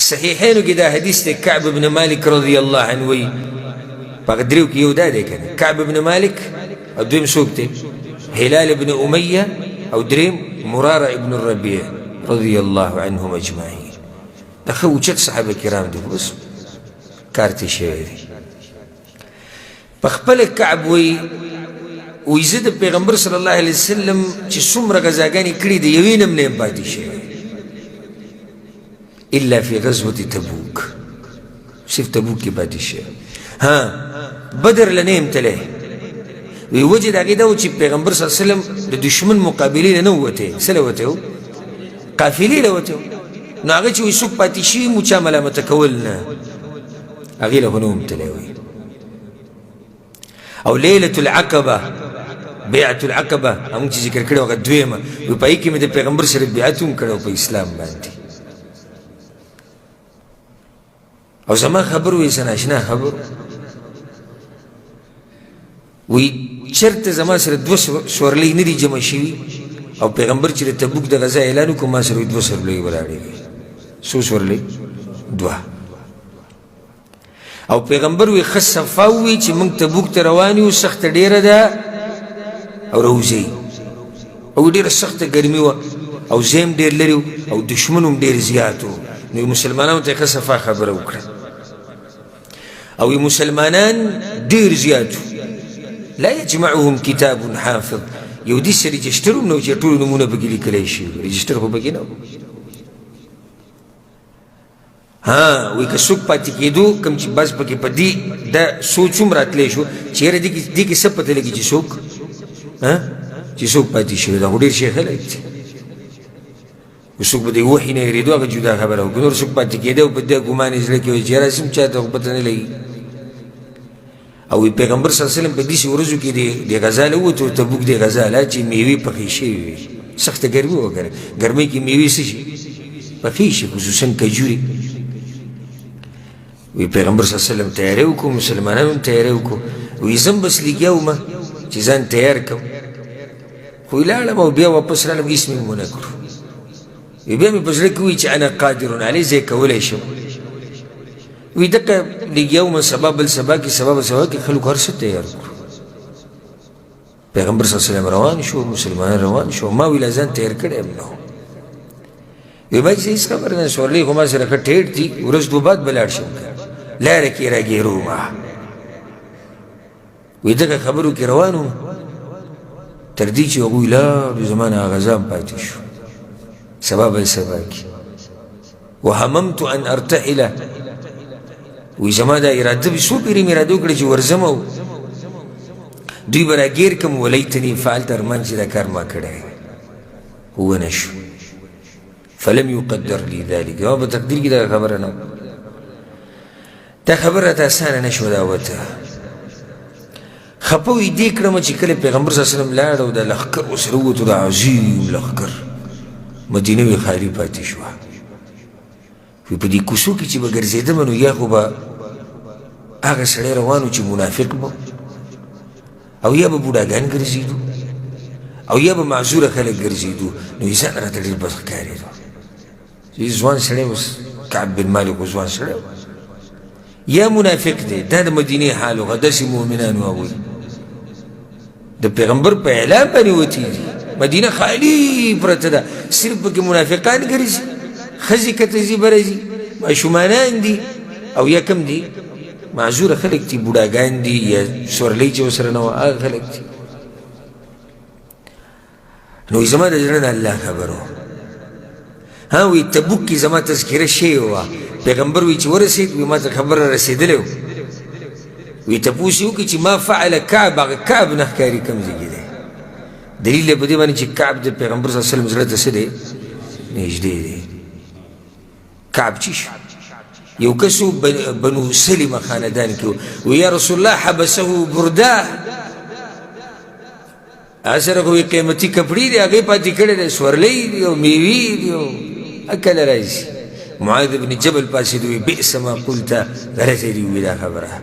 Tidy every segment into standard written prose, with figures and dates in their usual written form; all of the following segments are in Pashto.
صحیحینو کې دا حدیث دی کعب بن مالک رضی الله عنه وی پاک دریو کې یو دا دی کنه کعب بن مالک او دویم څوک دی هلال بن امیه او دریم مراره ابن الربیع رضی الله عنهم اجمعین دا ښه اوچت صحابه کرام دي بس کار ترې شوی دی په خپله کعب وی زه د پیغمبر صلی الله علیه وسلم چې څومره غزاګانې کړي د یوې نه م نه یم پاتې شوی الا فی غزوة تبوک صرف تبوک کې پاتې شوی بدر له نه یم تللی وی وجه د هغې دا و چې پیغمبر صلی الله علیه وسلم د دشمن مقابلې له نه ووتی څه له وتی و قافلې له وتی و نو هغه چې وی څوک پاتې شوي مو چا ملامته کول نه هغې له خو نه وم تللی وی او لیلة العقبه بیعت العقبه همون چې ذکر کړی هغه دویمه وی په هغې کې مې د پیغمبر سره بیعت هم کړی په اسلام باندې او زما خبر وی سناشنا خبر وی چرته زما سره دوه سورلۍ نه دي جمع شوي او پیغمبر چې د تبوک د غزا اعلان وکړو ما سره وی دوه سورلۍ ولاړې وي څو سورلۍ دوه او پیغمبر وی ښه صفا ووي چې موږ تبوک ته روان یو سخته ډېره ده او روزئ او ډېره سخته ګرمي وه او زیم ډېر لرې او دشمن هم ډېر زیات و نو مسلمانانو ته یې ښه صفا خبره وکړه او مسلمانان ډېر زیات لا یجمعهم کتاب حافظ یو داسې رجسټر هم نه و چې ټول نومونه پکې لیکلی شي رجسټر خو پکې نه و وی که څوک پاتې کېدو کوم چې بس پکې په دې دا سوچ هم راتلی شو چې یاره دې کې څه پته لګي چې څوک پاتې شوی دا خو ډېر شی خلک دي څوک به د وحي نه هېرېدو هغه جدا خبره وکړو نور څوک پاتې کېده او په دې ګمان یې زړه کې وایي چې یاره هسې هم چاته خو پته نه لګي او پیغمبر صلی الله علیه وسلم په داسې ورځو کې د غزا له ووتو تبوک د غزا له چې میوې پخې شوې وې سخته ګرمي وه ګرمۍ کې میوې څه شي پخې شي خصوصا کجورې وی پیغمبر صلی الله علیه وسلم تیاری وکړو مسلمانانو هم تیاری وکړو وی زه هم بس لګیا ومه چې ځان تیار کړم خو ولاړم او بیا واپس رالم هېڅ مې ونه کړو وی بیا مې په زړه کې ووایي چې انا قادرون علیه زه یې کولی شم وی دقه لګیا ومه سبا بل سبا کې سبا بل سبا کې خلکو هر څه تیار کړو پیغمبر صلی الله علیه وسلم روان شو مسلمانان روان شو ما وی لا ځان تیار کړی یم نه وی باید چې هېڅ خبره نه سورلۍ خو ما سره ښه ټیټ دي ورځ دو بعد به لاړ شم لاره کې راګېرو ما وی دغه خبرو کې روان وم تر دې چې هغوی لاړو زما نه غزا هم پاتې شو سبا بل سبا کې وهممت ان ارتحله وی زما دا اراده وي څو پېرې مې اراده وکړه چې ورځم او دوی به راګیر کړم ولیتني فعلت ارمان چې دا کار ما کړی خو ونه شو فلم يقدر لي ذلك ما په تقدیر کې دا خبره نه دا خبره راته اسانه نه شوه دا وته خفه وي دې کړمه چې کله پیغمبر صلی الله علیه وسلم لاړ او دا لښکر ورسره ووتو دا عظیم لښکر مدینه وی خالي پاتې شوه وی په دې کوڅو کې چې به ګرځېدم نو یا خو به هغه سړی روان و چې منافق به او یا به بوډاګان ګرځېدو او یا به معذوره خلک ګرځېدو نو یې ځان راته ډېر بد ښکارېدو ځوان سړی اوس کعب بن مالک و ځوان سړی یا منافق دی دا د مدینې حال و داسې مؤمنان واوي د پیغمبر په اعلان باندې وتي دي مدینه خالي پرته ده صرف پکې منافقان ګرځي ښځې کته ځي بره ځي ماشومانان دي او یا کم دي معذوره خلک دي بوډاګان دي یا سورلۍ چې ورسره نه وه هغه خلک دي نو زما د زړه نه الله خبر و وی تبوک کې زما تذکره شوې وه پیغمبر وی چې ورسېد وی ما ته خبره رسېدلی و وی تپوس یې وکړي چې ما فعل کعب هغه کعب نه ښکاري کوم ځای کې دی دلیل یې په دې باندې چې کعب د پیغمبر صلی الله علیه وسلم زړه ته څه دی نږدې دی کعب چې شو یو کس و بنو سلمه خاندان کې و یا رسول الله حبسه برده سره خو قیمتي کپړې دي هغې پاتې کړی دی سورلۍ دي او میوې دي او کله راځي معاذ بن جبل پاسېد وی بئس ما قلت غلطه دي ووي دا خبره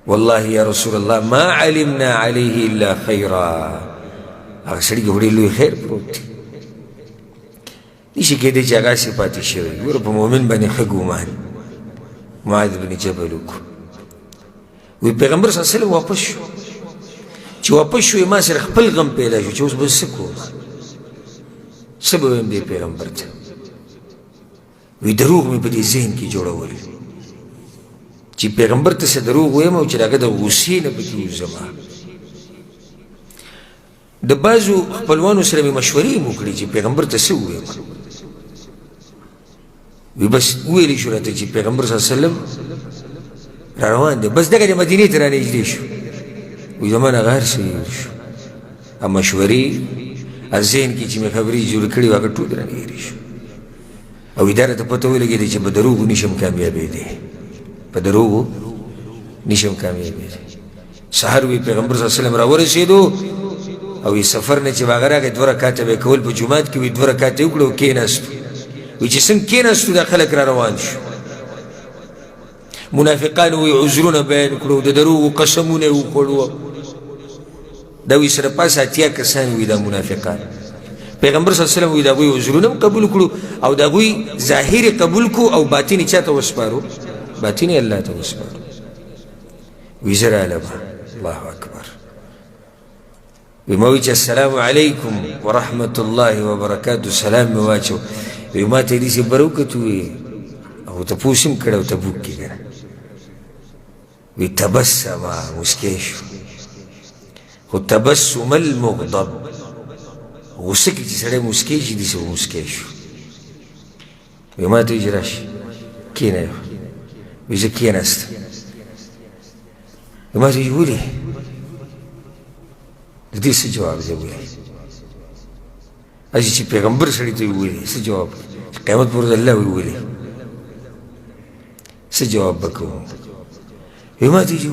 والله یا رسول الله ما علمنا عليه الا خیرا هغه سړي کې خو ډېر لوی خیر پروت دی نشي کېدی چې هغسې پاتې شوی ګوره په مؤمن باندې ښه ګمان معاذ بن جبل وکړو وی پیغمبر صلی الله علیه وسلم واپس شو چې واپس شو ما سره خپل غم پیدا شو چې اوس به څه کوم څه به ویم دې پیغمبر ته وی دروغ مې په دې ذهن کې جوړول چې پیغمبر ته څه دروغ ویم او چې د هغه د غوسې نه پکې وځم د بعضو خپلوانو سره مې مشورې مو کړي چې پیغمبر ته څه وویم وی بس وویلی شو راته چې پیغمبر صلی الله علیه وسلم را روان دی بس دغه د مدینې ته رانږدې شو وی زما نه هغه هر څه هېر شو مشورې ذهن کې چې مې خبرې جوړې کړي وې هغه ټول رانه هېرې شو او دا راته پته ولګېدې چې په دروغو نشم کامیابېدی په دروغو نشم کامیابېدی سهار وی پیغمبر صلی الله علیه وسلم راورسېدو او وی سفر نه چې به هغه راغی 2 رکعاته به یې کول په جومات کې وی 2 رکعاته یې وکړو او کېناستو وی چې څنګه کېناستو دا خلک را روان شو منافقانو وی عذرونه بیان کړو د دروغو قسمونه یې وخوړو دا وی سره پاسه 80 کسان وی دا منافقان پیغمبر صلی الله علیه وسلم وی د هغوی عذرونه هم قبول کړو او د هغوی ظاهر یې قبول کړو او باطن یې چا ته وسپارو باطن یې الله ته وسپارو وی زه رالمه الله اکبر وی ما وی چې السلام علیکم ورحمة الله وبرکاتو سلام مې واچو وی ما ته یې داسې بر وکتو وی او تپوس هم کړی او تبوک کې کنه وی تبسم مسکی شو خو تبسم المغضب غصه کې چې سړی مسکی شي داسې مسکی شو وی ما ته وی چې راشي کښېنه وی زه کښېناستم وی ما ته وی ولې د دې څه جواب دی ویلی هسې چې پیغمبر سړي ته ویلي څه جواب قیامت پر ورځ الله ویلي څه جواب به کوم وی ما ته وی چې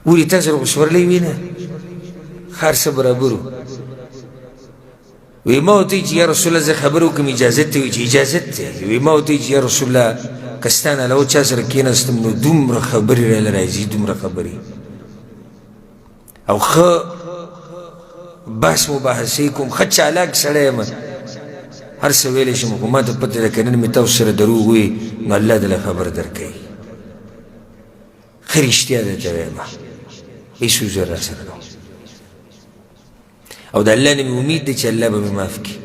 ولې تا سره خو سورلی وي نه هر څه برابر و وی ما ورته وی چې یا رسول الله زه خبره وکړم اجازت ته وي چې اجازت دی وی ما ورته وی چې یا رسول الله که ستا نه علاوه چا سره کېناستم نو دومره خبرې راله راځي دومره خبرې او ښه بحث مباحثې کوم ښه چالاک سړی یم هر څه ویلی شم خو ما ته پته ده که نن مې تاسو سره دروغ وي نو الله دله خبر درکوي ښه رښتیا درته وایم هېڅ عذر را سره نه او د الله نه مې امید دی چې الله به مې معاف کړي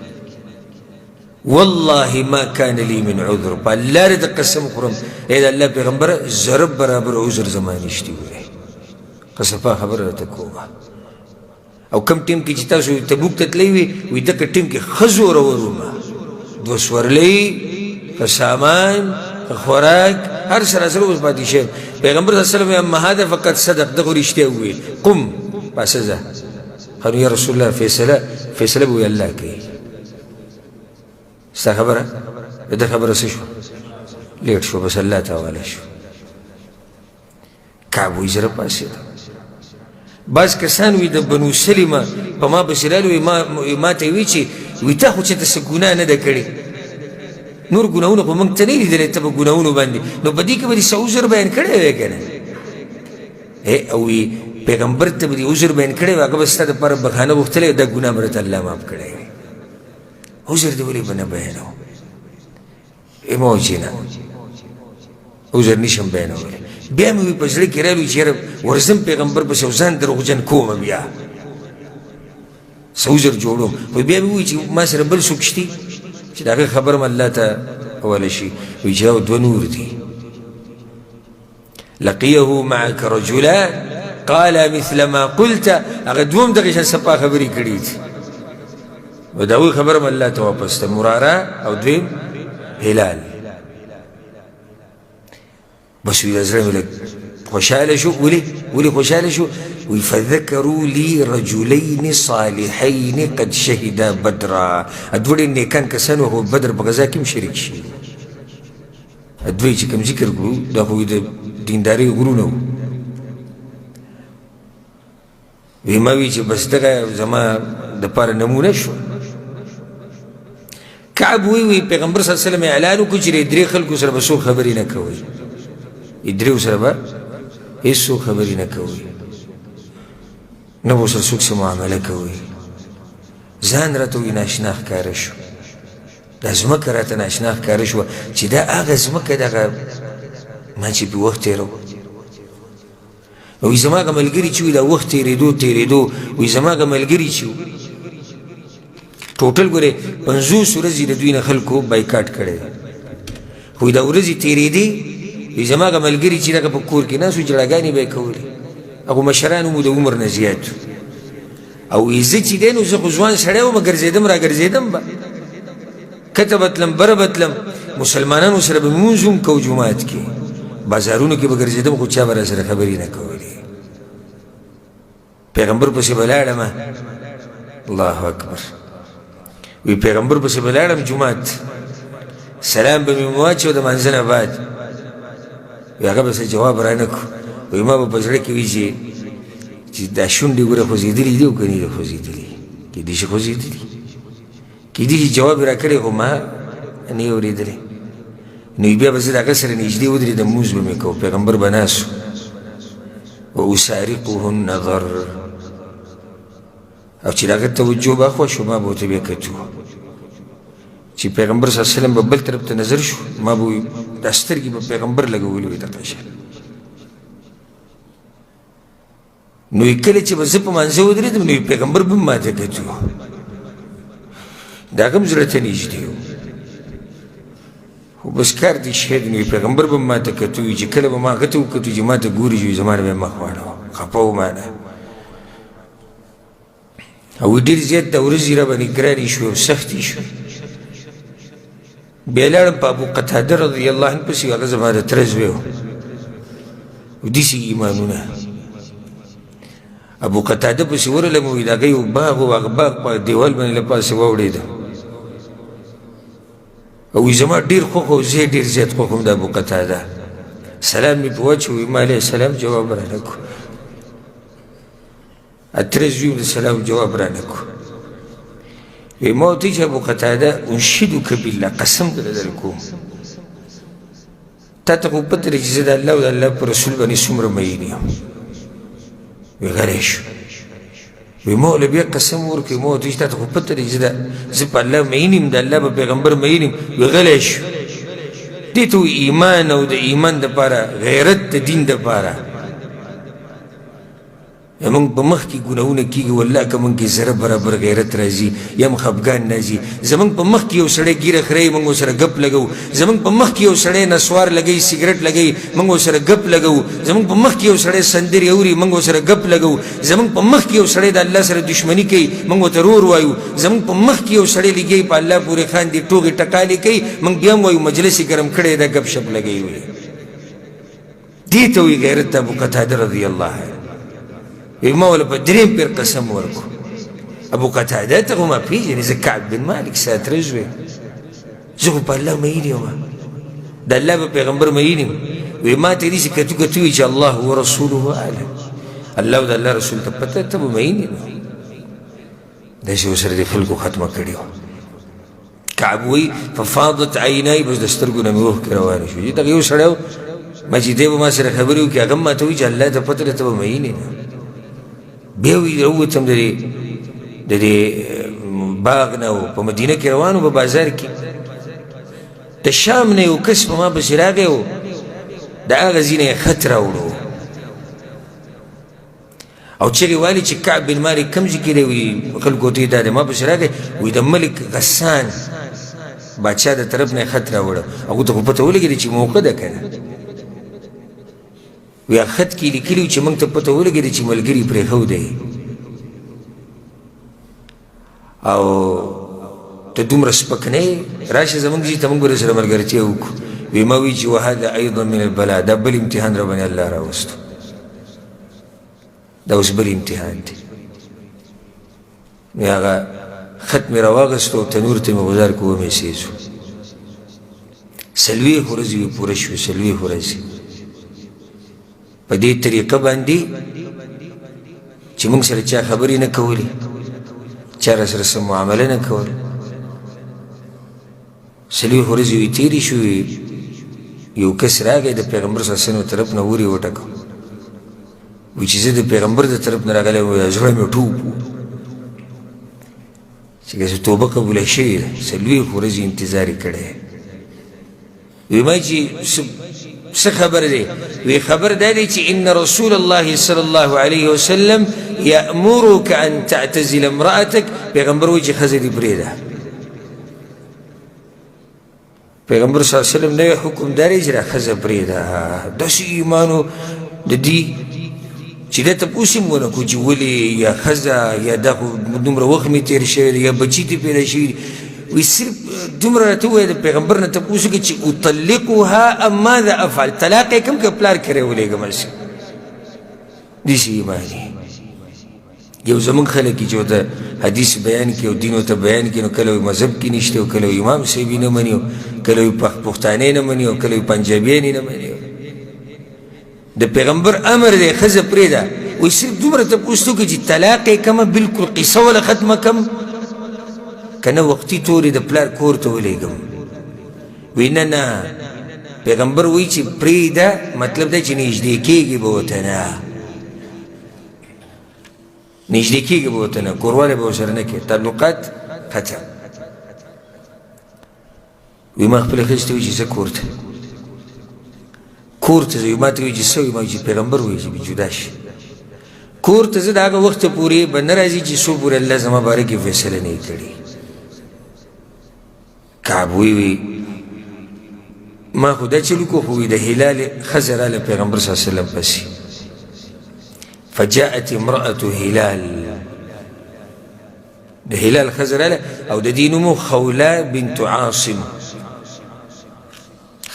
والله ما كان لي من عذر په الله رې د قسم خورم ای د الله پیغمبره ضرب برابر عذر زما نشتي وی قصفا خبر راته کومه او کم ټیم کې چې تاسو تبوک ته تللی وي دغه ټیم کې ښه زورور وم 2 سورلۍ ښه سامان ښه خوراک هر سره سره اوس پاتې شوی پیغمبر صلی الله علیه وسلم اما هذا فقط صدق دغه رښتیا وویل قم پاسه ځه قالو یا رسول الله فیصله به وي الله کوي ستا خبره د ده خبره څه شوه لیټ شو بس الله ته حواله شو کعب وایي زه راپاڅېدم بعض کسان وي د بنو سلمه په ما پسې رالي وي ما ته یې وایي چې وایي تا خو چېرته څه ګناه نه ده کړې نور ګناهونه خو موږ ته نه لیدلی ته په ګناهونو باندې نو په دې کې به دې څه عذر بیان کړی وی که نه او وي پیغمبر ته به دې عذر بیان کړی وي هغه به ستا دپاره بخانه غوښتلی دا ګناه به راته الله معاف کړی وي عذر دې ولې به نه بیانو ما وایي چې نه عذر نشم بیانولی بیا مې وي په زړه کې رالوي چې یاره ورځم پیغمبر پسې او ځان دروغجن کومه بیا څه عذر جوړوم خو بیا مې وایي چې ما سره بل څوک شتي چې د هغه خبره م الله ته حواله شي وایي چې دا 2 نور دي لقيه معك رجلان قال مثل ما قلت هغه دوم دغه شان سپا خبرې کړي دي و د هغوی خبره م الله ته واپس ته مراره او دویم هلال بس وی زړه مې لږ خوشحاله شو ولې خوشحاله شو وی فذكروا لي رجلين صالحين قد شهدا بدرا دوی ډېر نیکان کسان وو بدر په غزا کې هم شریک شي دوی چې کوم ذکر کړو دا خو د دیندارۍ غرونه وو وی ما وی چې بس دغه زما دپاره نمونه شو کعب وی پیغمبر صلی الله علیه وسلم اعلان وکړو چې 3 خلکو سره به څوک خبرې نه کوئ ادریو سره به هیڅوک خبرې نه کوي نه به ورسره څوک څه معامله کوي ځان راته وایي ناشنا ښکاره شو دا ځمکه راته ناشنا ښکاره شوه چې دا هغه ځمکه دغه ما چې پې وخت تېروه وایي زما هغه ملګري چې وي دا وخت تېرېدو وایي زما هغه ملګري چې وو ټوټل ګورې 50 ورځې د دوی نه خلکو بایکاټ کړی دی خو دا ورځې تېرېدې وایي زما هغه ملګري چې دغه په کور کې ناست وو جړاګانې به یې کولې هغو مشران مو د عمر نه زیات او وایي زه چې دی نو زه خو ځوان سړی وم ګرځېدم را ګرځېدم به کته به تلم بره به تلم مسلمانانو سره به لمونځ هم کوو جومات کې بازارونو کې به ګرځېدم خو چا به را سره خبرې نه کولې پیغمبر پسې به لاړم الله اکبر وی پیغمبر پسې به لاړم جومات سلام به مې واچو د مانځه نه بعد وی هغه به څه جواب رانه کړو وی ما به په زړه کې وي چې دا شونډې ګوره خوځېدلي دي او که نه دي خوځېدلي کیدای شي خوځېدلي کیدای شي جواب یې راکړی خو ما نه یې اورېدلی نو بیا به زه د هغه سره نږدې ودرېدم لمونځ به مې کوو پیغمبر به ناست و اسارقه النظر او چې د هغه توجه به اخوا شو ما به ورته بیا کتو چې پیغمبر صلی الله علیه وسلم به بل طرف ته نظر شو ما به دا سترګې به پیغمبر لګولې وي دغه شان نو کله چې به زه په مانځه ودرېدم نو پیغمبر به ما ته کتو د هغه هم زړه ته نږدې و خو بس کار دې شهید نو پیغمبر به ما ته کتو وي چې کله به ما هغه ته وکتو چې ما ته ګوري چې زما نه به یې مخ واړوه خفه و ما نه او ډېر زیات دا ورځې را باندې ګرانې شوې او سختې شوې بیا لاړم په ابو قتاده رضی الله عنه پسې هغه زما د تره زوی و داسې ایمانونه ابو قتاده پسې ورغلم وایي د هغه یو باغ و هغه باغ په دیوال باندې له پاسه واوړېده او وایي زما ډېر خوښ و زه ډېر زیات خوښ وم د ابو قتاده سلام مې په واچو ما علیه السلام جواب رانه کړو اتره زوی د سلام جواب رانه کړو وی ما ورته چې ابو قتاده انشدک بالله قسم در کوم تا ته خو پته لري چې زه د الله او د الله په رسول باندې څومره مین یم وی غلی شو وی ما له بیا قسم ورکړی ما ورته چې تا ته خو پته لري چې زه په الله مین یم د الله په پیغمبر مین یم وی غلی شو دې ته ایمان او د ایمان دپاره غیرت د دین دپاره موږ په مخ کې ګناهونه کېږي والله که موږ کې ذره برابر غیرت راځي یا هم خفګان راځي زموږ په مخ کې یو سړی ګیره خرئ موږ ورسره ګپ لګوو زموږ په مخ کې یو سړی نسوار لګوي سګرټ لګوي موږ ورسره ګپ لګوو زموږ په مخ کې یو سړی سندرې اوري موږ ورسره ګپ لګوو زموږ په مخ کې یو سړی د الله سره دشمني کوي موږ ورته رور وایو زموږ په مخ کې یو سړی لګوي په الله پورې خاندي ټوغې ټکالې کوي موږ بیا هم وایو مجلس یې ګرم کړی ده ګپ شپ لګوي وي دې ته وایي غیرت ابو قتاده رضی الله عنه ما ولا په درېیم پیر قسم ورکو ابو قتاده ته خو ما پېژنې زه کعب بن مالک ساتره زوی زه خو په الله مین یم د الله په پیغمبر مین یم وی ما ته داسې کتو کتو وي چې الله ورسوله اعلم الله او د الله رسول ته پته ته به مین یم داسې ورسره د خلکو ختمه کړې وه کعب وی ففاضت عینای بس د سترګو نه مې اوښکې روانې شوې دغه یو سړی و ما چې دی به ما سره خبرې وکړي هغه هم ما ته وایي چې الله ته پته ده ته به مین یم بیا وی راووتم د دې باغ نه و په مدینه کې روان و په بازار کې د شام نه یو کس په ما پسې راغی و د هغه ځای نه یې خط راوړو او چغې والي چې کعب بن مالک کوم ځای کې دی وایي خلکو ته یې دا دی ما پسې راغی وایي د ملک غسان بادشاه د طرف نه یې خط راوړو هغو ته خو پته ولګېده چې موقع ده که نه وی خط کې لیکلي و چې موږ ته پته ولګېده چې ملګري پرېښودی او ته دومره سپک نه یې راشه زموږ ځای ته موږ به سره ملګرتیا وکړو وی ما وی چې وهذا ایضا من البلا دا بل امتحان را باندې الله راوستو دا اوس بل امتحان دی نو هغه خط مې راواغستو او تنور ته مې غذار کړو ومې سېزو 40 ورځې وې پوره شوې 40 ورځې په دې طریقه باندې چې موږ سره چا خبرې نه کولې چا را سره څه معامله نه کوله 40 ورځې وې تېرې شوې یو کس راغی د پیغمبر صلی الله علیه وسلم طرف نه ور یې وټکو وایي چې زه د پیغمبر د طرف نه راغلی وم زړه مې ټوپ و چې که توبه قبوله شوې ده 40 ورځې انتظار یې کړی وی ما چې څه خبر دی وی خبر دا دی چې ان رسول الله صلی الله علیه وسلم یأمرک ان تعتزل امرأتک پیغمبر وی چې ښځه دې پرېږده پیغمبر صلی الله علیه وسلم نوی حکم داری چې دا ښځه پرېږده داسې ایمانو د دې چې دا تپوس یې ونه کړو چې ولې یا ښځه یا دا خو دومره وخت مې تېر شوی دی یا بچي دې پیدا شوي دي وی صرف دومره راته ووایه د پیغمبر نه تپوس وکړه چې اطلقها ام ماذا افعل طلاق یې کوم که پلار کرې ولېږم هسې داسې ایمان یو زمونږ خلک چې ورته حدیث بیان کړي او دین ورته بیان کړي نو کله وایي مذهب کې نشته او کله وایي امام صاحب یې نه مني او کله وایي پښتانه نه مني او کله وایي پنجابیان یې نه مني د پیغمبر امر دی ښځه پرېږده وایي صرف دومره تپوس وکړي چې طلاق یې کمه بلکل قصه وله ختمه کم که نه وختي تورې د پلار کور ته ولېږم وایي نه نه پیغمبر وایي چې پرېږده مطلب دا چې نږدې کېږي به ورته نه نږدې کېږي به ورته نه کوروالی به ورسره نه کوي تعلقات ختم وایي ما خپلې ښځې ته وایي چې زه کور ته زه ما ته وایي چې څه وایي ما وایي چې پیغمبر وایي چې به جدا شي کور ته زه د هغه وخته پورې به نه راځي چې څو پورې الله زما باره کې فیصله نه وي کړې کعب وی ما خو دا چل وکړو خو وایي د هلال ښځه راله پیغمبر صلی الله علیه وسلم پسې فجاءت امرأة هلال د هلال ښځه راله او د دې نوم خوله بنت عاصم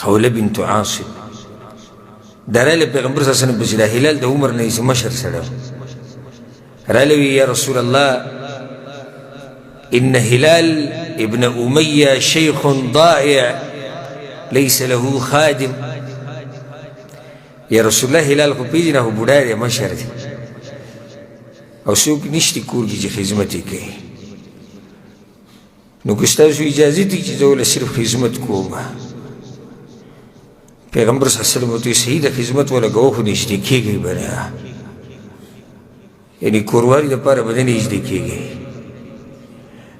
خوله بنت عاصم دا راله پیغمبر صلی الله علیه وسلم پسې د هلال د عمر نه یې مشر سړی راله وی یا رسول الله ان هلال ابن أمية شيخ ضائع ليس له خادم یا رسول الله هلال خو پیژنې خو بوډا دی مشر دی او څوک نشته کور کې چې خدمت یې کوي نو که ستاسو اجازه دي چې زه ولې صرف خدمت کوم پیغمبر صلی الله علیه وسلم ورته صحیح د خدمت ولګوه خو نږدې کېږئ به نه یعنې کوروالي دپاره به نه نږدې کېږئ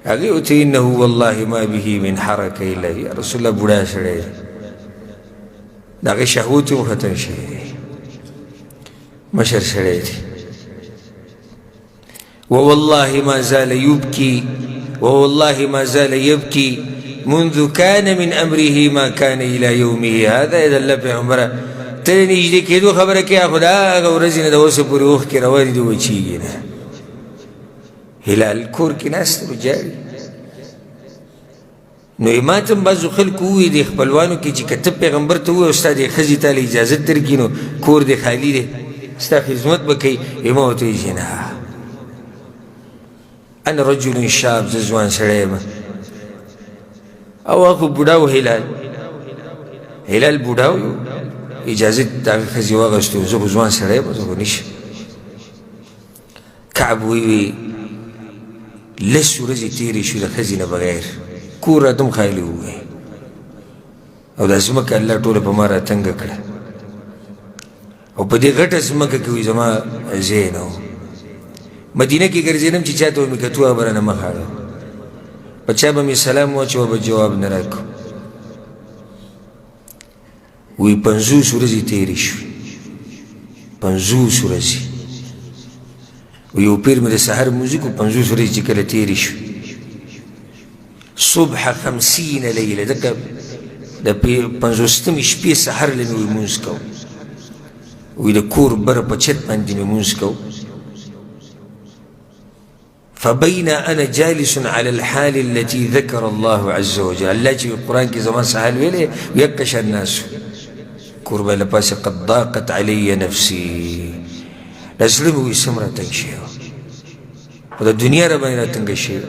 هغې ورته انه والله ما به من حرکه الا یا رسول الله بوډا سړی دی د هغې شهوت هم ختم شوی دی مشر سړی دی ووالله ما زال يبكي ووالله ما زال يبكي منذ كان من أمره ما كان إلى يومه هذا إذا الله پیغمبره ته نږدې کېدو خبره کوي خو د هغه ورځې نه د اوسه پورې اوښکې روانې دي وچېږي نه هلال کور کې ناست و جاري نو ما ته هم بعضو خلکو ووایي دې خپلوانو کې چې که ته پیغمبر ته ووایې او ستا دې ښځې تاله اجازت درکړي نو کور دې خالي دی ستا خدمت به کوي ما ورته وایي چې نه انا رجل شاب زه ځوان سړی یم او هغه بوډا و هلال بوډا و اجازت د هغې ښځې واخیستو زه خو ځوان سړی یم زه خو نشم کعب وی 10 ورځې تېرې شوې د ښځې نه بغیر کور راته هم خالي ووی او دا ځمکه الله ټوله په ما راتنګه کړه او په دې غټه ځمکه کې وي زما ځای نه و مدینه کې ګرځېدم چې چا ته ومې کتو خبره نه مخ اړه په چا به مې سلام واچوه به جواب نه راکړو وی 50 ورځې تېرې شوې 50 ورځې یو پیر مې د سحر لمونځ وکړو 50 ورځې چې کله تېرې شوې صبح 50 لیله ځکه د 50مې شپې سحر له مې لمونځ کوو وی د کور بره په چت باندې مې لمونځ کوو فبين أنا جالس على الحال التي ذكر الله عز وجل الله چې القرآن کې زمان سهل ویلې يكش الناس قربة لپاسې قد ضاقت علي نفسي لازلم وي سم راتنګ شوی و د دنیا را باندې راتنګ شوی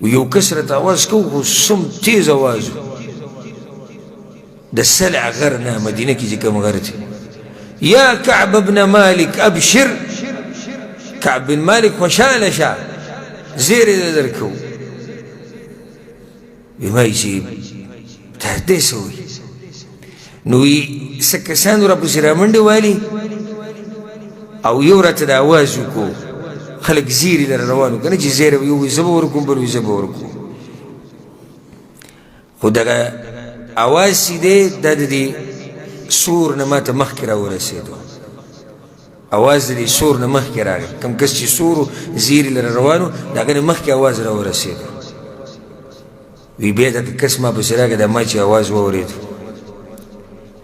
و یو کس راته اواز کوو خو سم تیز اواز د سلع غر نه مدینه کې چې کوم غر دی یا کعب ابن مالک ابشر کعب بن مالک خوشحاله شه زیر یې درکوو وی ما چې دا دې څه وایي نو وی څه کسانو راپسې رامنډې والي او یو راته د اواز وکړو خلق زیری لره روانو کنه چې زیره یو وي زه به ورکوم بل وي زه به ورکوم خو دغه اواز چې دی دا د دې سور نه ماته مخکې راورسېدو اواز د دې سور نه مخکې راغی کوم کس چې سور زیري لره روانو د هغه نه مخکې اواز راورسېدو وی بیا دغه کس ما پسې راغی دا ما چې اواز واورېدو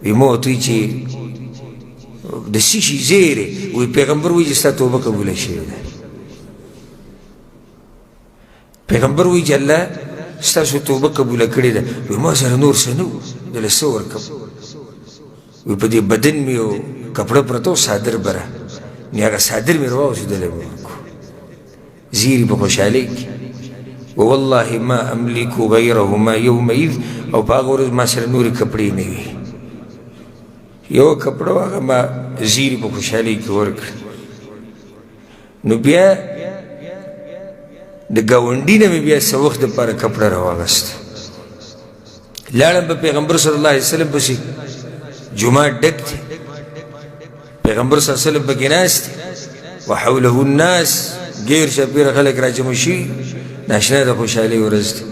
وی ما ورته وایي چې د څه شي زیری وی پیغمبر وایي چې ستا توبه قبوله شوې ده پیغمبر وایي چې الله ستاسو توبه قبوله کړې ده وی ما سره نور څه نه وو دله څه ورکړم وی په دې بدن مې یو کپړه پرته و صادر بره نو هغه صادر مې راواوسېدلی مې ورکړو زیري په خوشحالۍ کې ووالله ما املک غیرهما یومئذ او په هغه ورځ ما سره نورې کپړې نه وي یو کپړه و هغه ما زیري په خوشحالۍ کې ورکړه نو بیا د ګاونډي نه مې بیا څه وخت دپاره کپړه راواغسته لاړم په پیغمبر صلی الله علیه وسلم پسې جمعه ډک دی پیغمبر صلی الله علیه وسلم پکې ناست دی وحوله الناس غیر شاپیره خلک راجمع شوي ناشنا د خوشحالۍ ورځ دی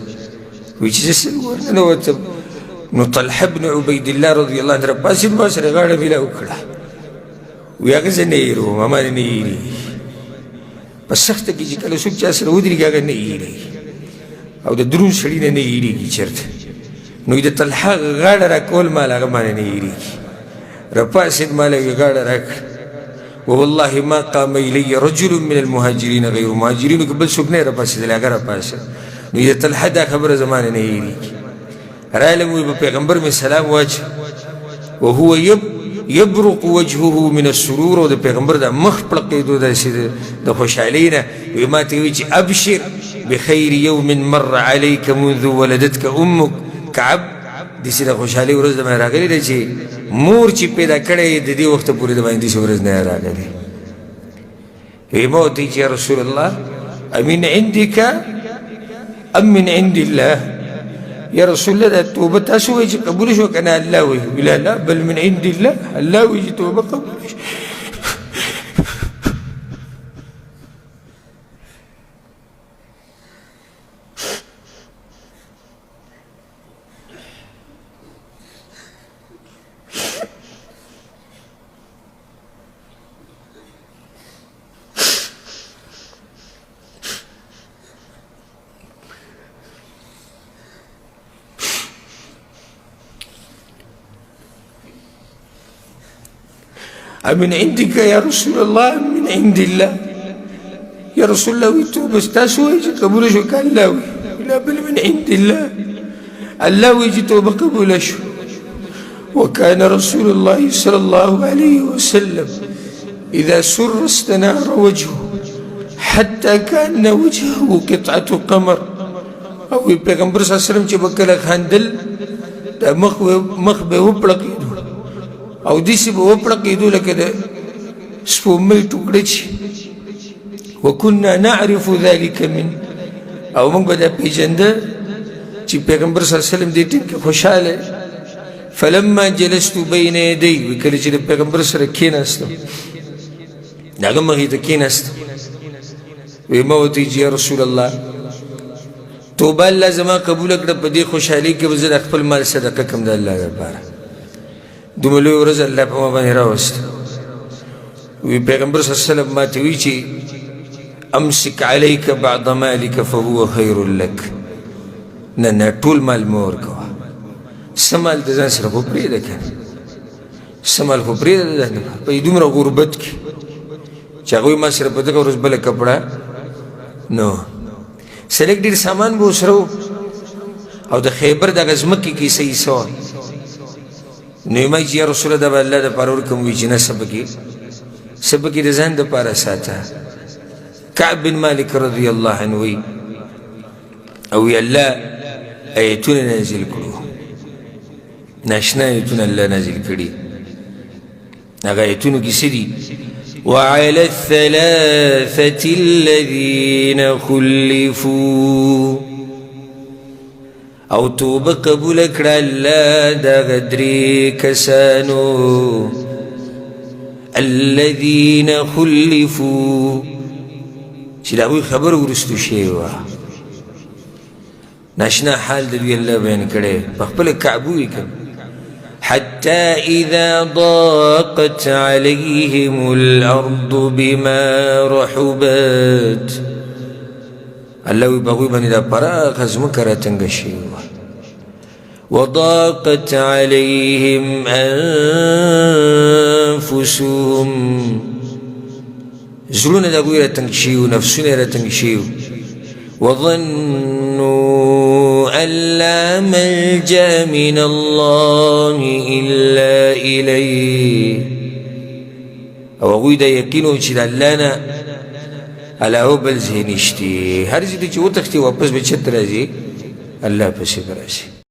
وایي چې زه ورننوتم نو طلحه بن عبید الله رضی الله عنه راپاڅېد ما سره غاړه میلاو کړه وایي هغه زه نه هېروم ما نه هېرېږي په سخته کې چې کله څوک چا سره ودرېږي هغه نه هېرېږي او د دروند سړي نه هېرېږي چېرته نو د طلحه غاړه راکول مال هغه مانه نه هېرېږي راپاڅېد ماله یې غاړه راکړه ووالله ما قام الی رجل من المهاجرین غیر مهاجرینو کې بل څوک نه راپاڅېدلی هغه راپاڅېد نو د طلحه دا خبره زمانه نه هېرېږي رالم وی په پیغمبر مې سلام واچ وهو یبرق وجهه من السرور او د پیغمبر دا مخ پړقېدو داسې د خوشحالۍ نه وی ما ته وی چې ابشر بخیر یوم مر علیک منذ ولدتک امک کعب داسې د خوشحالۍ ورځ د باندې راغلې ده چې مور چې پیدا کړی د دې وخته پورې د باندې داسې ورځ نه راغلې وی ما ورته چې یا رسول الله امن عندک ام من عند الله یا رسول الله دا توبه تاسو وایي چې قبول شو که نه الله وایي لا لا بل من عند الله الله وایي چې توبه قبول شو من عندك يا رسول الله من عند الله يا رسول الله ويتوب استاسو يجي قبول شو كان لاوي لا بل من عند الله الله يجي توبه قبول شو وكان رسول الله صلى الله عليه وسلم إذا سر استنار وجهه حتى كأن وجهه قطعة قمر او پیغمبر صلی الله علیه وسلم چې بکله خندل د مخ به وپړقېدو او داسې به وپړقېدو لکه د سپوږمۍ ټوکړه چې وکنا نعرف ذلك من او موږ به دا پېژنده چې پیغمبر صلی الله علیه وسلم دې ټیم کې خوشحاله فلما جلست بین یدی کله چې د پیغمبر سره کېناستم د هغه مخې ته کېناستم وی ما ورته چې یا رسول الله توبه الله زما قبوله کړه په دې خوشحالۍ کې به زه د خپل مال صدقه کړم د الله لپاره دومره لوی ورځ الله په ما باندې راوسته وی پیغمبر صلی الله علیه وسلم ما ته وی چې امسک علیک بعض مالک فهو خیر لک نه نه ټول مال مه ورکوه څه مال د ځان سره خو پرېږده که څه مال خو پرېږده د ځان لپاره په دومره غربت کې چې هغوی ما سره په دغه ورځ بله کپړه نو سلک ډېر سامان به ورسره و او د خیبر دغه ځمکې کې څه حصه وه نو یې ما چې یا رسوله دا به الله دپاره ورکړم وایي چې نه څه پکې د ځان دپاره ساته کعب بن مالک رضی الله عنه وایي او وی الله آیتونه نازل کړو ناشنا آیتونه الله نازل کړي هغه آیتونو کې څه دي وعلى الثلاثة الذين خلفوا او توبه قبول کړه الله دغه درې کسانو الذين خلفوا چې د هغوی خبره وروستو شوې وه ناشنا حال د دوی الله بیان کړی په خپله کعبه وی که حتى إذا ضاقت عليهم الأرض بما رحبت الله وی بغوی باندې دا پراخه ځمکه راتنګه شوې وه وضاقت عليهم أنفسهم زړونه د هغوی راتنګ شوي وو نفسونه یې راتنګ شوي وو وظنوا أن لا ملجأ من الله إلا إليه او هغوی دا یقین و چې د الله نه علاوه بل ځای نشته هر ځای ته چې وتښتي واپس به چېرته راځي الله پسې به راشي